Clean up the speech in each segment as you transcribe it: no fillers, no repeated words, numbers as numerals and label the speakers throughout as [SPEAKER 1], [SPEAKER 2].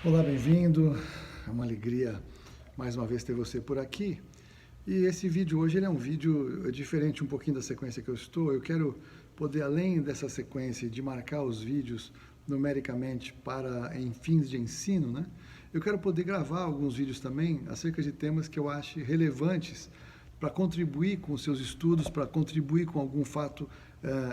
[SPEAKER 1] Olá, bem-vindo. É uma alegria mais uma vez ter você por aqui. E esse vídeo hoje ele é um vídeo diferente um pouquinho da sequência que eu estou. Eu quero poder, além dessa sequência de marcar os vídeos numericamente para em fins de ensino, né? Eu quero poder gravar alguns vídeos também acerca de temas que eu acho relevantes para contribuir com os seus estudos, para contribuir com algum fato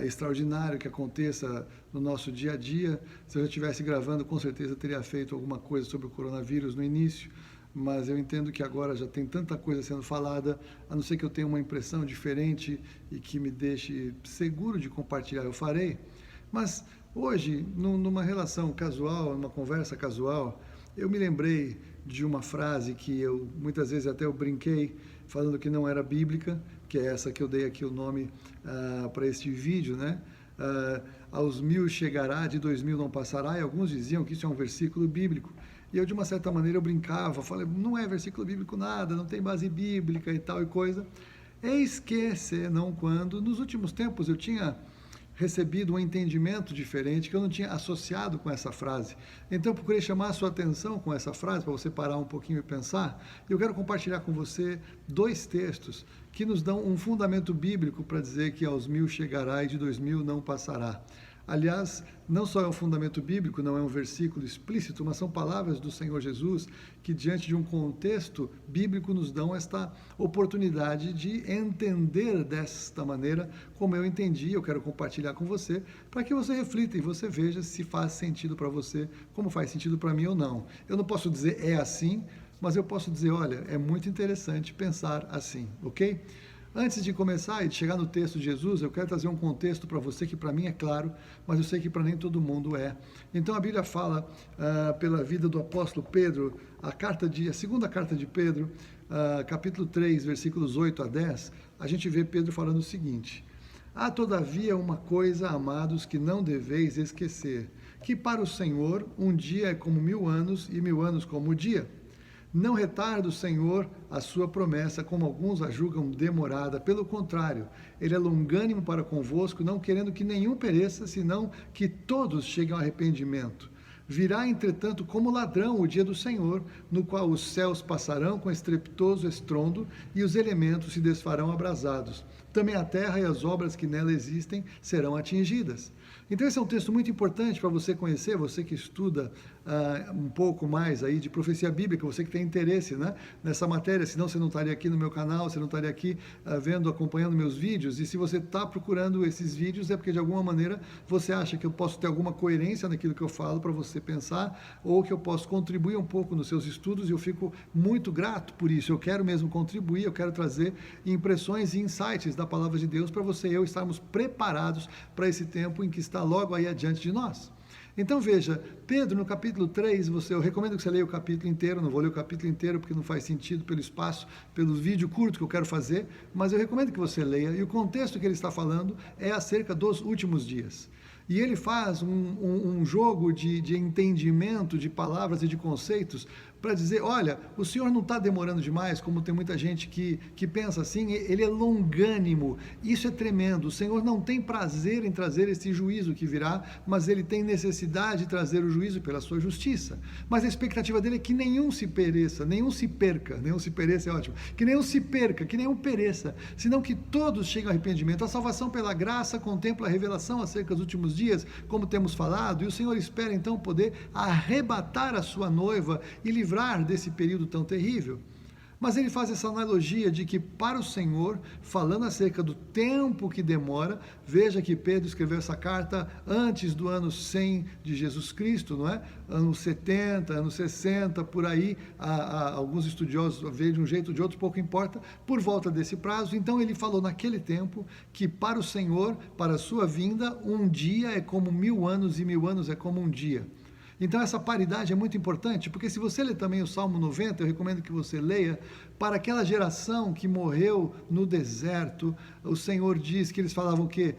[SPEAKER 1] extraordinário que aconteça no nosso dia a dia. Se eu estivesse gravando, com certeza teria feito alguma coisa sobre o coronavírus no início, mas eu entendo que agora já tem tanta coisa sendo falada, a não ser que eu tenha uma impressão diferente e que me deixe seguro de compartilhar, eu farei. Mas hoje, numa relação casual, numa conversa casual, eu me lembrei de uma frase que eu muitas vezes até eu brinquei, falando que não era bíblica, que é essa que eu dei aqui o nome para este vídeo, né? Aos 1000 chegará, de 2000 não passará, e alguns diziam que isso é um versículo bíblico. E eu, de uma certa maneira, eu brincava, falei, não é versículo bíblico nada, não tem base bíblica e tal e coisa. Eis que, senão quando, nos últimos tempos eu tinha recebido um entendimento diferente que eu não tinha associado com essa frase. Então eu procurei chamar a sua atenção com essa frase, para você parar um pouquinho e pensar. Eu quero compartilhar com você dois textos que nos dão um fundamento bíblico para dizer que aos 1000 chegará e de 2000 não passará. Aliás, não só é um fundamento bíblico, não é um versículo explícito, mas são palavras do Senhor Jesus que, diante de um contexto bíblico, nos dão esta oportunidade de entender desta maneira como eu entendi. Eu quero compartilhar com você, para que você reflita e você veja se faz sentido para você, como faz sentido para mim ou não. Eu não posso dizer é assim, mas eu posso dizer, olha, é muito interessante pensar assim, ok? Antes de começar e de chegar no texto de Jesus, eu quero trazer um contexto para você que para mim é claro, mas eu sei que para nem todo mundo é. Então a Bíblia fala, pela vida do apóstolo Pedro, a segunda carta de Pedro, capítulo 3, versículos 8 a 10, a gente vê Pedro falando o seguinte: há todavia uma coisa, amados, que não deveis esquecer, que para o Senhor um dia é como 1000 anos e 1000 anos como o dia. Não retarda o Senhor a sua promessa, como alguns a julgam demorada. Pelo contrário, Ele é longânimo para convosco, não querendo que nenhum pereça, senão que todos cheguem ao arrependimento. Virá, entretanto, como ladrão o dia do Senhor, no qual os céus passarão com estrepitoso estrondo e os elementos se desfarão abrasados. Também a terra e as obras que nela existem serão atingidas. Então esse é um texto muito importante para você conhecer, você que estuda um pouco mais aí de profecia bíblica, você que tem interesse, né, nessa matéria, senão você não estaria aqui no meu canal, você não estaria aqui acompanhando meus vídeos, e se você está procurando esses vídeos é porque de alguma maneira você acha que eu posso ter alguma coerência naquilo que eu falo para você pensar, ou que eu posso contribuir um pouco nos seus estudos, e eu fico muito grato por isso. Eu quero mesmo contribuir, eu quero trazer impressões e insights da palavra de Deus para você e eu estarmos preparados para esse tempo em que está logo aí adiante de nós. Então veja, Pedro no capítulo 3, eu recomendo que você leia o capítulo inteiro, não vou ler o capítulo inteiro porque não faz sentido pelo espaço, pelo vídeo curto que eu quero fazer, mas eu recomendo que você leia, e o contexto que ele está falando é acerca dos últimos dias. E ele faz um jogo de entendimento de palavras e de conceitos para dizer, olha, o Senhor não está demorando demais, como tem muita gente que pensa assim, Ele é longânimo, isso é tremendo, o Senhor não tem prazer em trazer esse juízo que virá, mas Ele tem necessidade de trazer o juízo pela sua justiça. Mas a expectativa dele é que nenhum se pereça, nenhum se pereça é ótimo, que nenhum se perca, que nenhum pereça, senão que todos cheguem ao arrependimento. A salvação pela graça contempla a revelação acerca dos últimos dias, como temos falado, e o Senhor espera então poder arrebatar a sua noiva e livrar desse período tão terrível. Mas ele faz essa analogia de que para o Senhor, falando acerca do tempo que demora, veja que Pedro escreveu essa carta antes do ano 100 de Jesus Cristo, não é? Anos 70, anos 60, por aí, alguns estudiosos veem de um jeito ou de outro, pouco importa, por volta desse prazo. Então ele falou naquele tempo que para o Senhor, para a sua vinda, um dia é como 1000 anos e 1000 anos é como um dia. Então essa paridade é muito importante, porque se você ler também o Salmo 90, eu recomendo que você leia, para aquela geração que morreu no deserto, o Senhor diz que eles falavam que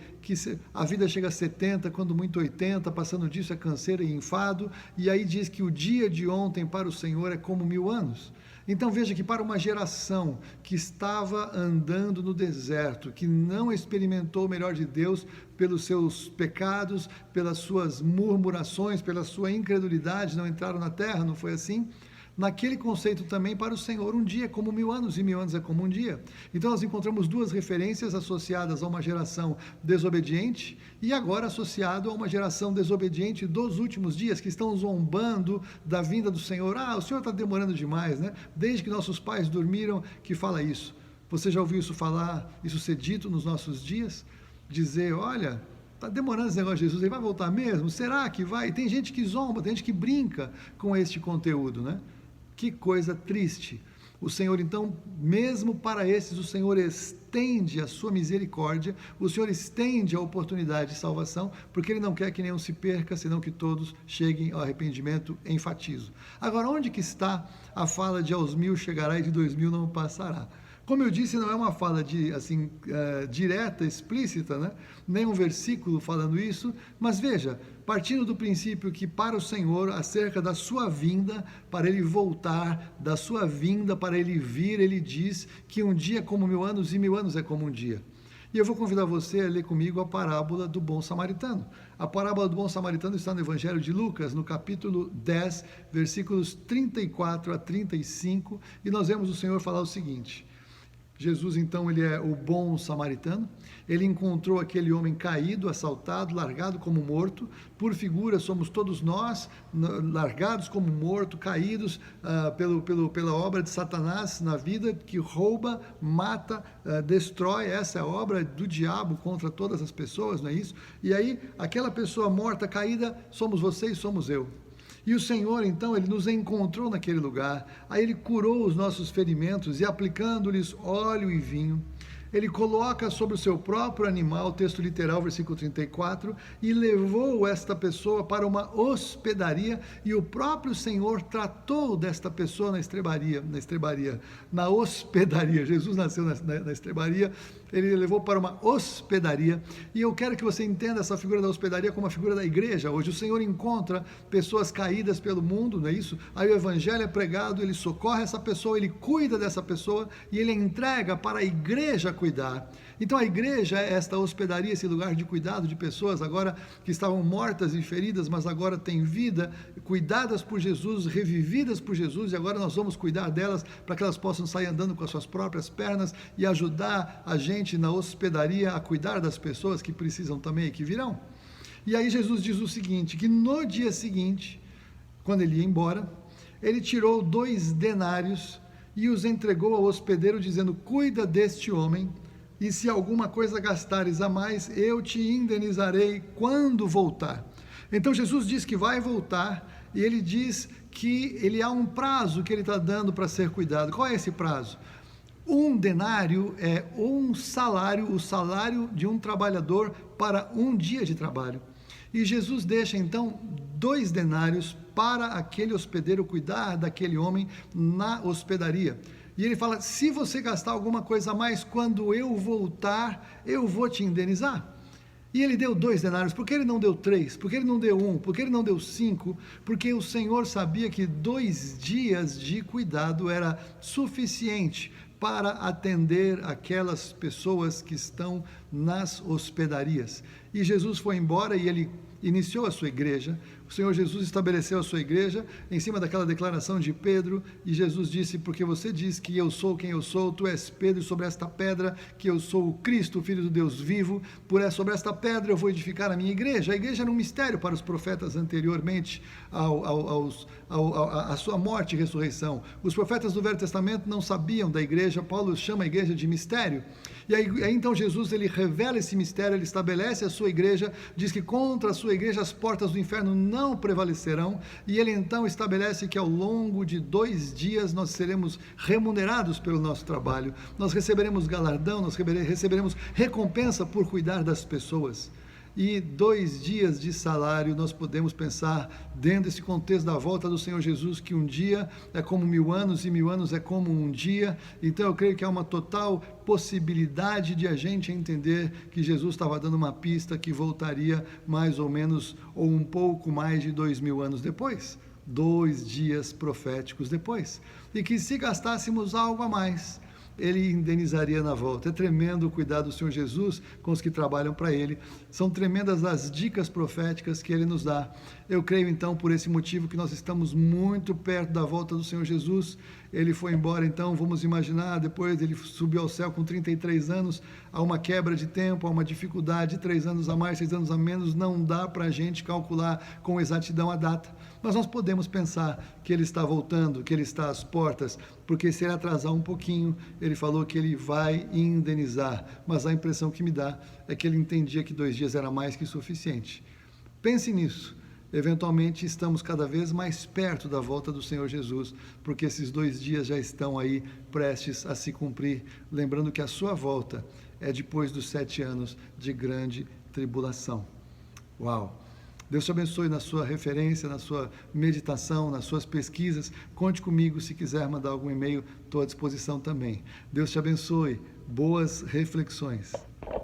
[SPEAKER 1] a vida chega a 70, quando muito 80, passando disso é canseira e enfado, e aí diz que o dia de ontem para o Senhor é como 1000 anos. Então veja que para uma geração que estava andando no deserto, que não experimentou o melhor de Deus pelos seus pecados, pelas suas murmurações, pela sua incredulidade, não entraram na terra, não foi assim? Naquele conceito também para o Senhor, um dia é como 1000 anos e 1000 anos é como um dia. Então nós encontramos duas referências associadas a uma geração desobediente e agora associado a uma geração desobediente dos últimos dias, que estão zombando da vinda do Senhor. O Senhor está demorando demais, né? Desde que nossos pais dormiram, que fala isso. Você já ouviu isso falar, isso ser dito nos nossos dias? Dizer, olha, está demorando esse negócio de Jesus, ele vai voltar mesmo? Será que vai? Tem gente que zomba, tem gente que brinca com este conteúdo, né? Que coisa triste. O Senhor, então, mesmo para esses, o Senhor estende a sua misericórdia, o Senhor estende a oportunidade de salvação, porque Ele não quer que nenhum se perca, senão que todos cheguem ao arrependimento, enfatizo. Agora, onde que está a fala de aos 1000 chegará e de 2000 não passará? Como eu disse, não é uma fala direta, explícita, né? Nem um versículo falando isso, mas veja, partindo do princípio que para o Senhor, acerca da sua vinda, para Ele voltar, da sua vinda, para Ele vir, Ele diz que um dia é como 1000 anos e 1000 anos é como um dia. E eu vou convidar você a ler comigo a parábola do bom samaritano. A parábola do bom samaritano está no Evangelho de Lucas, no capítulo 10, versículos 34 a 35, e nós vemos o Senhor falar o seguinte: Jesus, então, ele é o bom samaritano, ele encontrou aquele homem caído, assaltado, largado como morto, por figura somos todos nós, largados como morto, caídos pela obra de Satanás na vida, que rouba, mata, destrói. Essa é a obra do diabo contra todas as pessoas, não é isso? E aí, aquela pessoa morta, caída, somos vocês, somos eu. E o Senhor, então, Ele nos encontrou naquele lugar, aí Ele curou os nossos ferimentos e aplicando-lhes óleo e vinho, Ele coloca sobre o seu próprio animal, texto literal, versículo 34, e levou esta pessoa para uma hospedaria, e o próprio Senhor tratou desta pessoa na hospedaria. Jesus nasceu na estrebaria, Ele levou para uma hospedaria, e eu quero que você entenda essa figura da hospedaria como a figura da igreja. Hoje o Senhor encontra pessoas caídas pelo mundo, não é isso? Aí o evangelho é pregado, Ele socorre essa pessoa, Ele cuida dessa pessoa, e Ele entrega para a igreja cuidar. Então a igreja é esta hospedaria, esse lugar de cuidado de pessoas agora que estavam mortas e feridas, mas agora têm vida, cuidadas por Jesus, revividas por Jesus, e agora nós vamos cuidar delas para que elas possam sair andando com as suas próprias pernas e ajudar a gente na hospedaria a cuidar das pessoas que precisam também e que virão. E aí Jesus diz o seguinte, que no dia seguinte, quando ele ia embora, ele tirou 2 denários e os entregou ao hospedeiro, dizendo: cuida deste homem, e se alguma coisa gastares a mais, eu te indenizarei quando voltar. Então Jesus diz que vai voltar, e ele diz que ele há um prazo que ele está dando para ser cuidado. Qual é esse prazo? 1 denário é um salário, o salário de um trabalhador para um dia de trabalho. E Jesus deixa então 2 denários para aquele hospedeiro cuidar daquele homem na hospedaria. E ele fala: se você gastar alguma coisa a mais, quando eu voltar, eu vou te indenizar. E ele deu 2 denários. Por que ele não deu 3? Por que ele não deu 1? Por que ele não deu 5? Porque o Senhor sabia que 2 dias de cuidado era suficiente para atender aquelas pessoas que estão nas hospedarias. E Jesus foi embora e ele iniciou a sua igreja. O Senhor Jesus estabeleceu a sua igreja em cima daquela declaração de Pedro, e Jesus disse: porque você diz que eu sou quem eu sou, tu és Pedro, e sobre esta pedra que eu sou o Cristo, o Filho do Deus vivo, sobre esta pedra eu vou edificar a minha igreja. A igreja era um mistério para os profetas anteriormente à sua morte e ressurreição. Os profetas do Velho Testamento não sabiam da igreja. Paulo chama a igreja de mistério. E aí então Jesus, ele revela esse mistério, ele estabelece a sua igreja, diz que contra a sua igreja as portas do inferno não prevalecerão, e ele então estabelece que ao longo de 2 dias nós seremos remunerados pelo nosso trabalho, nós receberemos galardão, nós receberemos recompensa por cuidar das pessoas. E 2 dias de salário, nós podemos pensar, dentro desse contexto da volta do Senhor Jesus, que um dia é como 1000 anos e 1000 anos é como um dia. Então eu creio que há uma total possibilidade de a gente entender que Jesus estava dando uma pista que voltaria mais ou menos, ou um pouco mais de 2000 anos depois. 2 dias proféticos depois. E que se gastássemos algo a mais, ele indenizaria na volta. É tremendo o cuidado do Senhor Jesus com os que trabalham para ele. São tremendas as dicas proféticas que ele nos dá. Eu creio então por esse motivo que nós estamos muito perto da volta do Senhor Jesus. Ele foi embora, então vamos imaginar, depois ele subiu ao céu com 33 anos, há uma quebra de tempo, há uma dificuldade, 3 anos a mais, 6 anos a menos, não dá para a gente calcular com exatidão a data. Mas nós podemos pensar que ele está voltando, que ele está às portas, porque se ele atrasar um pouquinho, ele falou que ele vai indenizar, mas a impressão que me dá é que ele entendia que 2 dias era mais que suficiente. Pense nisso. Eventualmente estamos cada vez mais perto da volta do Senhor Jesus, porque esses 2 dias já estão aí prestes a se cumprir, lembrando que a sua volta é depois dos 7 anos de grande tribulação. Uau! Deus te abençoe na sua referência, na sua meditação, nas suas pesquisas. Conte comigo, se quiser mandar algum e-mail, estou à disposição também. Deus te abençoe. Boas reflexões.